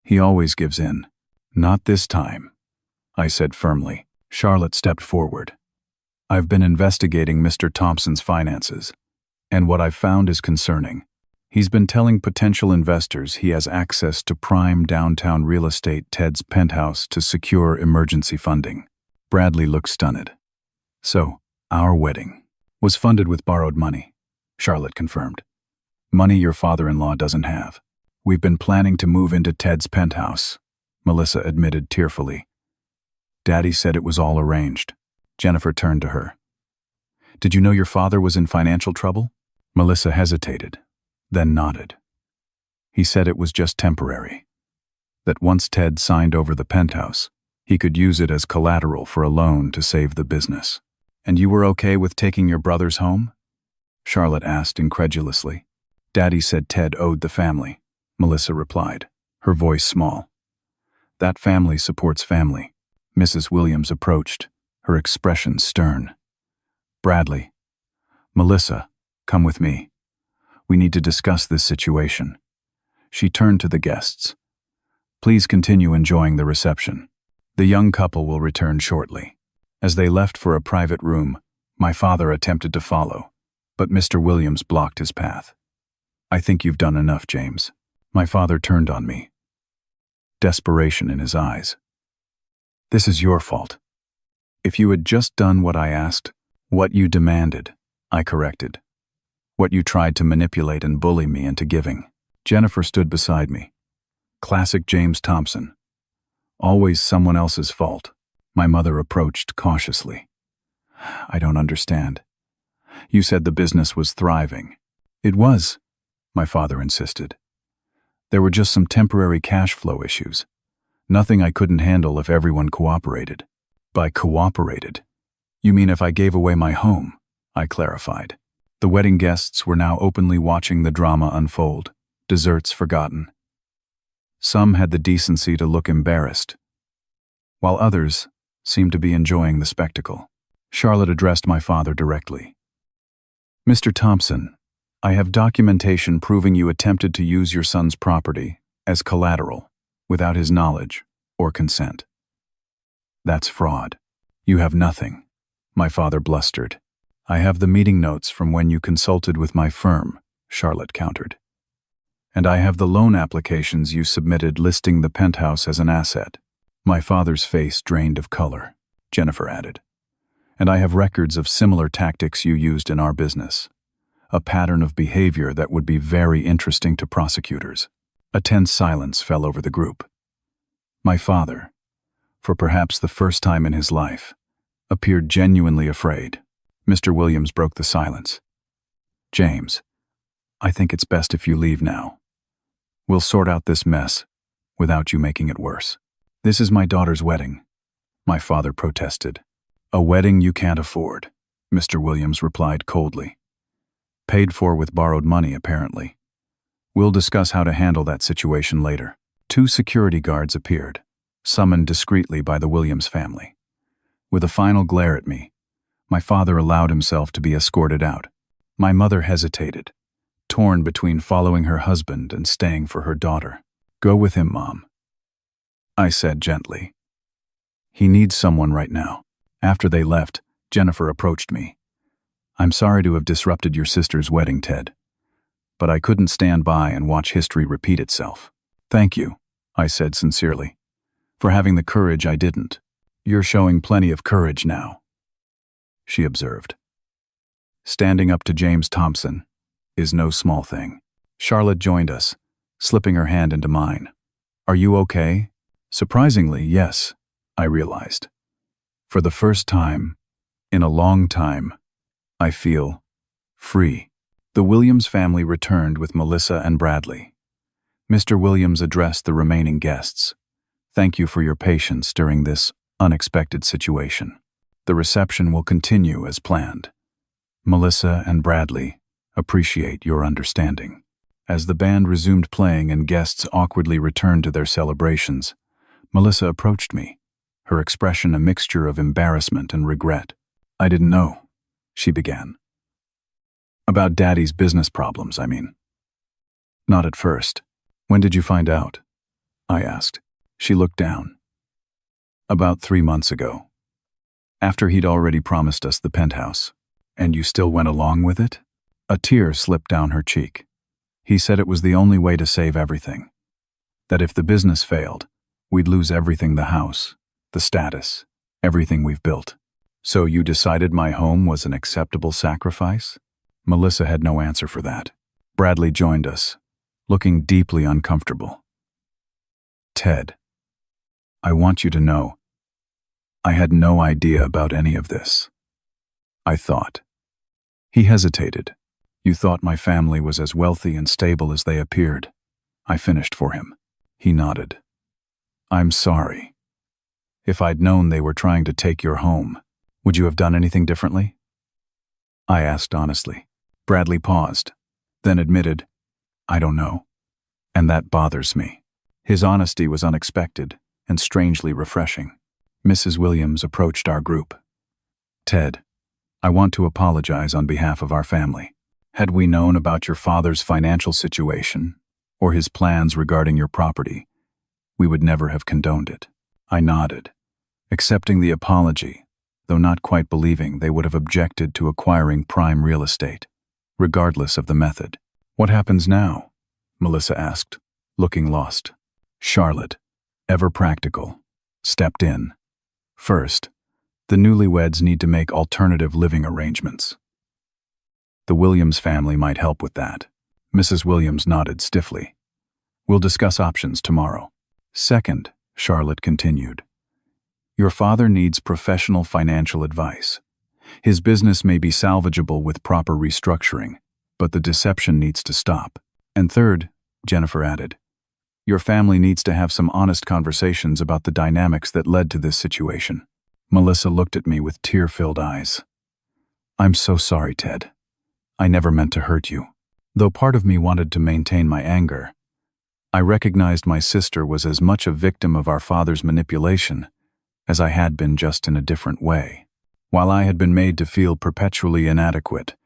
He always gives in. Not this time, I said firmly. Charlotte stepped forward. I've been investigating Mr. Thompson's finances, and what I've found is concerning. He's been telling potential investors he has access to prime downtown real estate Ted's Penthouse to secure emergency funding. Bradley looked stunned. So, our wedding was funded with borrowed money, Charlotte confirmed. Money your father-in-law doesn't have. We've been planning to move into Ted's penthouse, Melissa admitted tearfully. Daddy said it was all arranged. Jennifer turned to her. Did you know your father was in financial trouble? Melissa hesitated, then nodded. He said it was just temporary. That once Ted signed over the penthouse, he could use it as collateral for a loan to save the business. And you were okay with taking your brothers home? Charlotte asked incredulously. Daddy said Ted owed the family, Melissa replied, her voice small. That family supports family. Mrs. Williams approached, her expression stern. Bradley, Melissa, come with me. We need to discuss this situation. She turned to the guests. Please continue enjoying the reception. The young couple will return shortly. As they left for a private room, my father attempted to follow, but Mr. Williams blocked his path. I think you've done enough, James. My father turned on me, desperation in his eyes. This is your fault. If you had just done what I asked, what you demanded, I corrected. What you tried to manipulate and bully me into giving. Jennifer stood beside me. Classic James Thompson. Always someone else's fault. My mother approached cautiously. I don't understand. You said the business was thriving. It was, my father insisted. There were just some temporary cash flow issues. Nothing I couldn't handle if everyone cooperated. By cooperated, you mean if I gave away my home, I clarified. The wedding guests were now openly watching the drama unfold, desserts forgotten. Some had the decency to look embarrassed, while others seemed to be enjoying the spectacle. Charlotte addressed my father directly. Mr. Thompson, I have documentation proving you attempted to use your son's property as collateral without his knowledge or consent. That's fraud. You have nothing, my father blustered. I have the meeting notes from when you consulted with my firm, Charlotte countered. And I have the loan applications you submitted listing the penthouse as an asset. My father's face drained of color, Jennifer added. And I have records of similar tactics you used in our business. A pattern of behavior that would be very interesting to prosecutors. A tense silence fell over the group. My father, for perhaps the first time in his life, appeared genuinely afraid. Mr. Williams broke the silence. James, I think it's best if you leave now. We'll sort out this mess without you making it worse. This is my daughter's wedding, my father protested. A wedding you can't afford, Mr. Williams replied coldly. Paid for with borrowed money, apparently. We'll discuss how to handle that situation later. 2 security guards appeared, summoned discreetly by the Williams family. With a final glare at me, my father allowed himself to be escorted out. My mother hesitated, torn between following her husband and staying for her daughter. Go with him, Mom, I said gently. He needs someone right now. After they left, Jennifer approached me. I'm sorry to have disrupted your sister's wedding, Ted, but I couldn't stand by and watch history repeat itself. Thank you, I said sincerely, for having the courage I didn't. You're showing plenty of courage now, she observed. Standing up to James Thompson is no small thing. Charlotte joined us, slipping her hand into mine. Are you okay? Surprisingly, yes, I realized. For the first time, in a long time, I feel free. The Williams family returned with Melissa and Bradley. Mr. Williams addressed the remaining guests. Thank you for your patience during this unexpected situation. The reception will continue as planned. Melissa and Bradley, appreciate your understanding. As the band resumed playing and guests awkwardly returned to their celebrations, Melissa approached me, her expression a mixture of embarrassment and regret. I didn't know, she began. About Daddy's business problems, I mean. Not at first. When did you find out? I asked. She looked down. About 3 months ago. After he'd already promised us the penthouse. And you still went along with it? A tear slipped down her cheek. He said it was the only way to save everything. That if the business failed, we'd lose everything, the house, the status, everything we've built. So you decided my home was an acceptable sacrifice? Melissa had no answer for that. Bradley joined us, looking deeply uncomfortable. Ted, I want you to know, I had no idea about any of this. I thought. He hesitated. You thought my family was as wealthy and stable as they appeared. I finished for him. He nodded. I'm sorry. If I'd known they were trying to take your home, would you have done anything differently? I asked honestly. Bradley paused, then admitted, I don't know. And that bothers me. His honesty was unexpected and strangely refreshing. Mrs. Williams approached our group. Ted, I want to apologize on behalf of our family. Had we known about your father's financial situation or his plans regarding your property, we would never have condoned it. I nodded, accepting the apology, though not quite believing they would have objected to acquiring prime real estate, regardless of the method. What happens now? Melissa asked, looking lost. Charlotte, ever practical, stepped in. First, the newlyweds need to make alternative living arrangements. The Williams family might help with that. Mrs. Williams nodded stiffly. We'll discuss options tomorrow. Second, Charlotte continued, your father needs professional financial advice. His business may be salvageable with proper restructuring, but the deception needs to stop. And third, Jennifer added, your family needs to have some honest conversations about the dynamics that led to this situation. Melissa looked at me with tear-filled eyes. I'm so sorry, Ted. I never meant to hurt you. Though part of me wanted to maintain my anger, I recognized my sister was as much a victim of our father's manipulation as I had been, just in a different way. While I had been made to feel perpetually inadequate,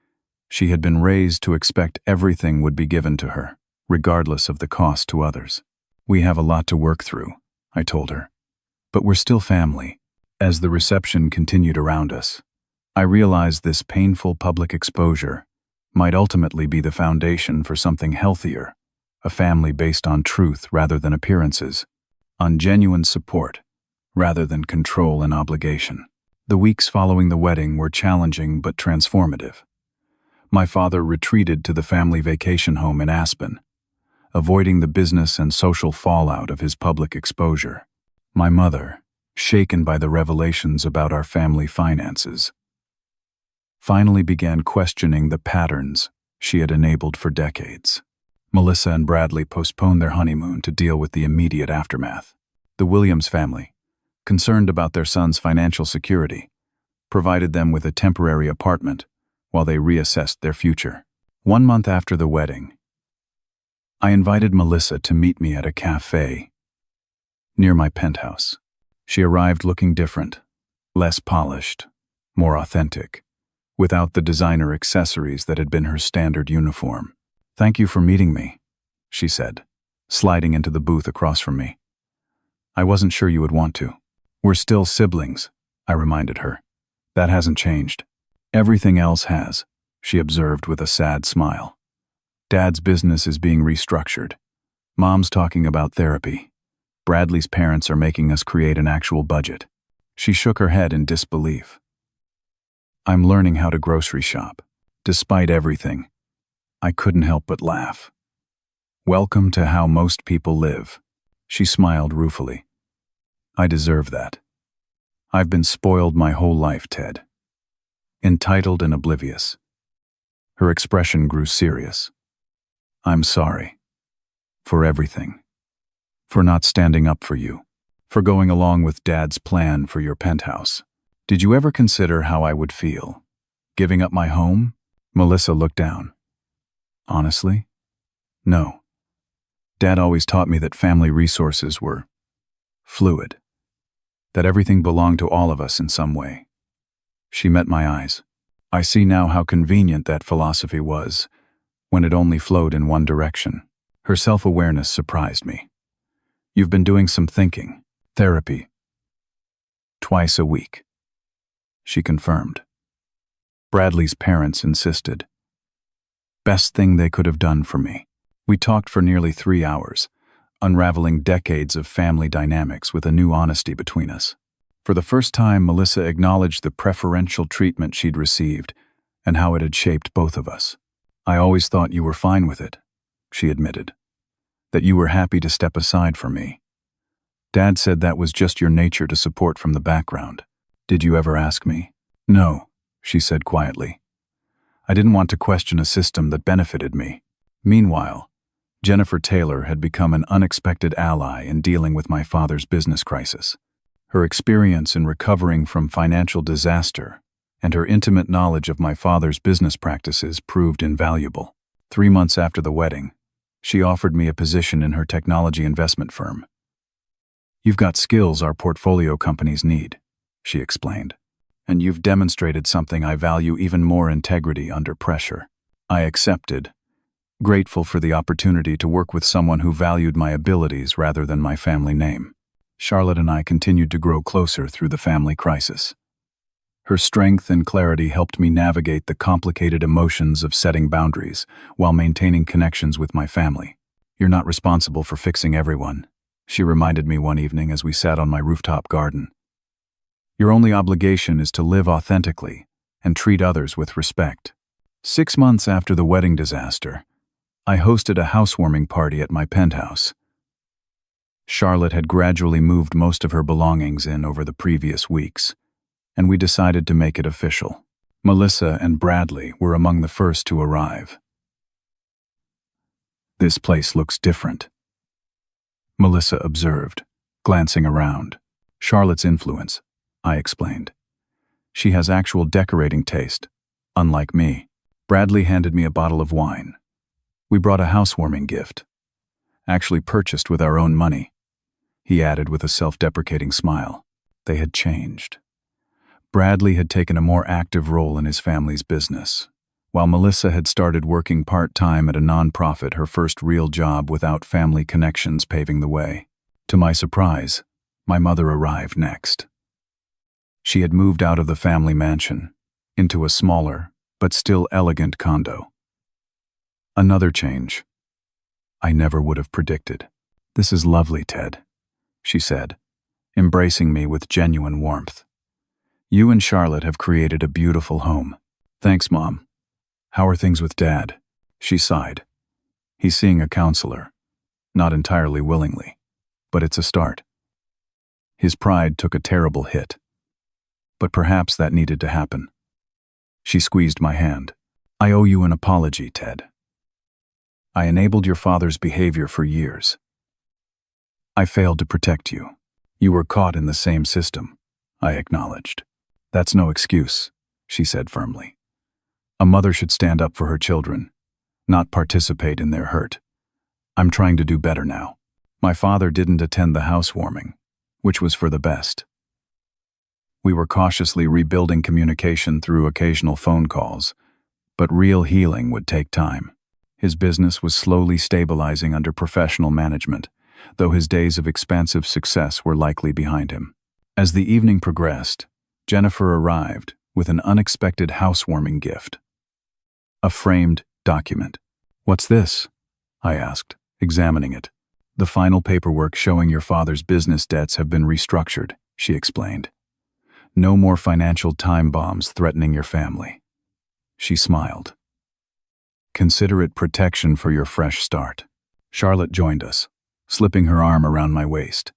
she had been raised to expect everything would be given to her, regardless of the cost to others. We have a lot to work through, I told her, but we're still family. As the reception continued around us, I realized this painful public exposure might ultimately be the foundation for something healthier, a family based on truth rather than appearances, on genuine support rather than control and obligation. The weeks following the wedding were challenging but transformative. My father retreated to the family vacation home in Aspen, avoiding the business and social fallout of his public exposure. My mother, shaken by the revelations about our family finances, finally began questioning the patterns she had enabled for decades. Melissa and Bradley postponed their honeymoon to deal with the immediate aftermath. The Williams family, concerned about their son's financial security, provided them with a temporary apartment while they reassessed their future. 1 month after the wedding, I invited Melissa to meet me at a cafe near my penthouse. She arrived looking different, less polished, more authentic, without the designer accessories that had been her standard uniform. Thank you for meeting me, she said, sliding into the booth across from me. I wasn't sure you would want to. We're still siblings, I reminded her. That hasn't changed. Everything else has, she observed with a sad smile. Dad's business is being restructured. Mom's talking about therapy. Bradley's parents are making us create an actual budget. She shook her head in disbelief. I'm learning how to grocery shop. Despite everything, I couldn't help but laugh. Welcome to how most people live. She smiled ruefully. I deserve that. I've been spoiled my whole life, Ted. Entitled and oblivious. Her expression grew serious. I'm sorry. For everything. For not standing up for you. For going along with Dad's plan for your penthouse. Did you ever consider how I would feel Giving up my home? Melissa looked down. Honestly? No. Dad always taught me that family resources were fluid, that everything belonged to all of us in some way. She met my eyes. I see now how convenient that philosophy was, when it only flowed in one direction. Her self-awareness surprised me. You've been doing some thinking, therapy. Twice a week. She confirmed. Bradley's parents insisted. Best thing they could have done for me. We talked for nearly 3 hours, unraveling decades of family dynamics with a new honesty between us. For the first time, Melissa acknowledged the preferential treatment she'd received and how it had shaped both of us. I always thought you were fine with it, she admitted. That you were happy to step aside for me. Dad said that was just your nature to support from the background. Did you ever ask me? No, she said quietly. I didn't want to question a system that benefited me. Meanwhile, Jennifer Taylor had become an unexpected ally in dealing with my father's business crisis. Her experience in recovering from financial disaster and her intimate knowledge of my father's business practices proved invaluable. 3 months after the wedding, she offered me a position in her technology investment firm. You've got skills our portfolio companies need, she explained, and you've demonstrated something I value even more: integrity under pressure. I accepted, grateful for the opportunity to work with someone who valued my abilities rather than my family name. Charlotte and I continued to grow closer through the family crisis. Her strength and clarity helped me navigate the complicated emotions of setting boundaries while maintaining connections with my family. You're not responsible for fixing everyone, she reminded me one evening as we sat on my rooftop garden. Your only obligation is to live authentically and treat others with respect. 6 months after the wedding disaster, I hosted a housewarming party at my penthouse. Charlotte had gradually moved most of her belongings in over the previous weeks, and we decided to make it official. Melissa and Bradley were among the first to arrive. This place looks different, Melissa observed, glancing around. Charlotte's influence, I explained. She has actual decorating taste, unlike me. Bradley handed me a bottle of wine. We brought a housewarming gift, actually purchased with our own money, he added with a self-deprecating smile. They had changed. Bradley had taken a more active role in his family's business, while Melissa had started working part-time at a nonprofit, her first real job without family connections paving the way. To my surprise, my mother arrived next. She had moved out of the family mansion into a smaller, but still elegant condo. Another change I never would have predicted. This is lovely, Ted, she said, embracing me with genuine warmth. You and Charlotte have created a beautiful home. Thanks, Mom. How are things with Dad? She sighed. He's seeing a counselor, not entirely willingly, but it's a start. His pride took a terrible hit, but perhaps that needed to happen. She squeezed my hand. I owe you an apology, Ted. I enabled your father's behavior for years. I failed to protect you. You were caught in the same system, I acknowledged. That's no excuse, she said firmly. A mother should stand up for her children, not participate in their hurt. I'm trying to do better now. My father didn't attend the housewarming, which was for the best. We were cautiously rebuilding communication through occasional phone calls, but real healing would take time. His business was slowly stabilizing under professional management, though his days of expansive success were likely behind him. As the evening progressed, Jennifer arrived with an unexpected housewarming gift. A framed document. What's this? I asked, examining it. The final paperwork showing your father's business debts have been restructured, she explained. No more financial time bombs threatening your family. She smiled. Consider it protection for your fresh start. Charlotte joined us, slipping her arm around my waist.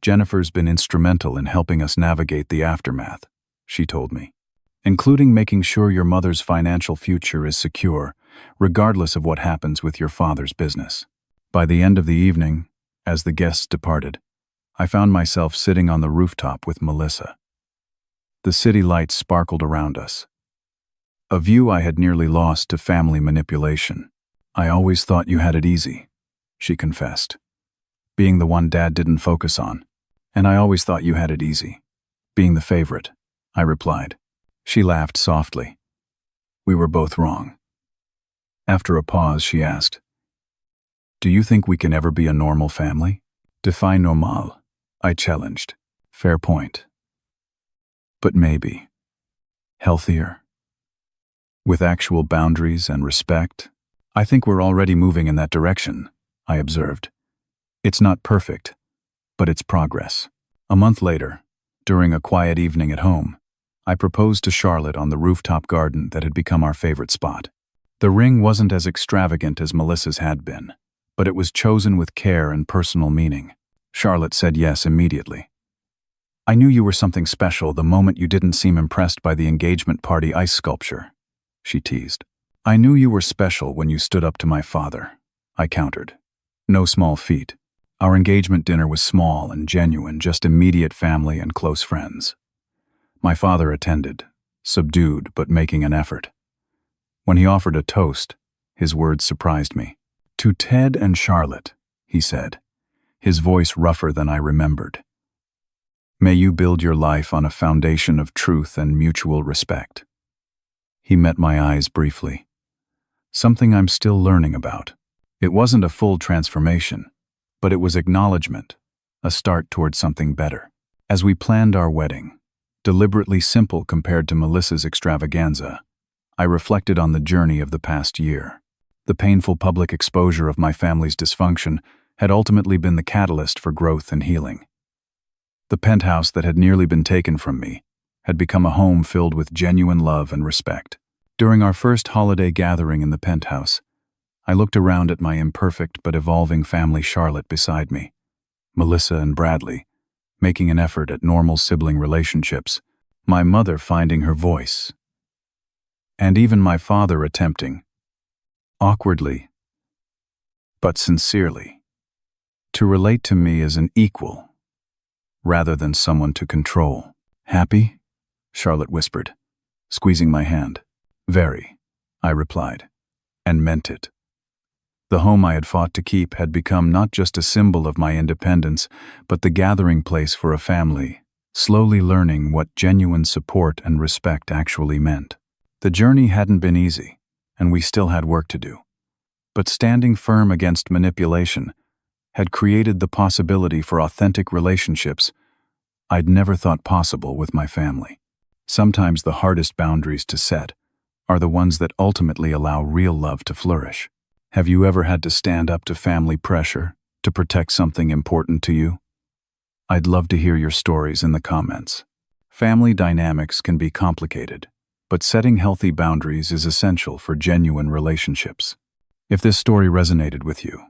Jennifer's been instrumental in helping us navigate the aftermath, she told me, including making sure your mother's financial future is secure, regardless of what happens with your father's business. By the end of the evening, as the guests departed, I found myself sitting on the rooftop with Melissa. The city lights sparkled around us, a view I had nearly lost to family manipulation. "I always thought you had it easy," she confessed. "Being the one Dad didn't focus on. And I always thought you had it easy. Being the favorite," I replied. She laughed softly. "We were both wrong." After a pause, she asked, "Do you think we can ever be a normal family?" "Define normal," I challenged. "Fair point. But maybe healthier, with actual boundaries and respect." "I think we're already moving in that direction," I observed. "It's not perfect, but it's progress." A month later, during a quiet evening at home, I proposed to Charlotte on the rooftop garden that had become our favorite spot. The ring wasn't as extravagant as Melissa's had been, but it was chosen with care and personal meaning. Charlotte said yes immediately. "I knew you were something special the moment you didn't seem impressed by the engagement party ice sculpture," she teased. "I knew you were special when you stood up to my father," I countered. No small feat. Our engagement dinner was small and genuine, just immediate family and close friends. My father attended, subdued but making an effort. When he offered a toast, his words surprised me. "To Ted and Charlotte," he said, his voice rougher than I remembered. "May you build your life on a foundation of truth and mutual respect." He met my eyes briefly. Something I'm still learning about. It wasn't a full transformation, but it was acknowledgement, a start toward something better. As we planned our wedding, deliberately simple compared to Melissa's extravaganza, I reflected on the journey of the past year. The painful public exposure of my family's dysfunction had ultimately been the catalyst for growth and healing. The penthouse that had nearly been taken from me had become a home filled with genuine love and respect. During our first holiday gathering in the penthouse, I looked around at my imperfect but evolving family, Charlotte beside me, Melissa and Bradley, making an effort at normal sibling relationships, my mother finding her voice, and even my father attempting, awkwardly, but sincerely, to relate to me as an equal, rather than someone to control. "Happy?" Charlotte whispered, squeezing my hand. "Very," I replied, and meant it. The home I had fought to keep had become not just a symbol of my independence, but the gathering place for a family, slowly learning what genuine support and respect actually meant. The journey hadn't been easy, and we still had work to do. But standing firm against manipulation had created the possibility for authentic relationships I'd never thought possible with my family. Sometimes the hardest boundaries to set are the ones that ultimately allow real love to flourish. Have you ever had to stand up to family pressure to protect something important to you? I'd love to hear your stories in the comments. Family dynamics can be complicated, but setting healthy boundaries is essential for genuine relationships. If this story resonated with you,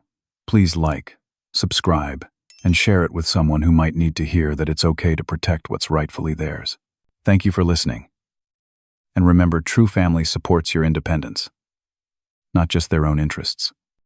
please like, subscribe, and share it with someone who might need to hear that it's okay to protect what's rightfully theirs. Thank you for listening. And remember, true family supports your independence, not just their own interests.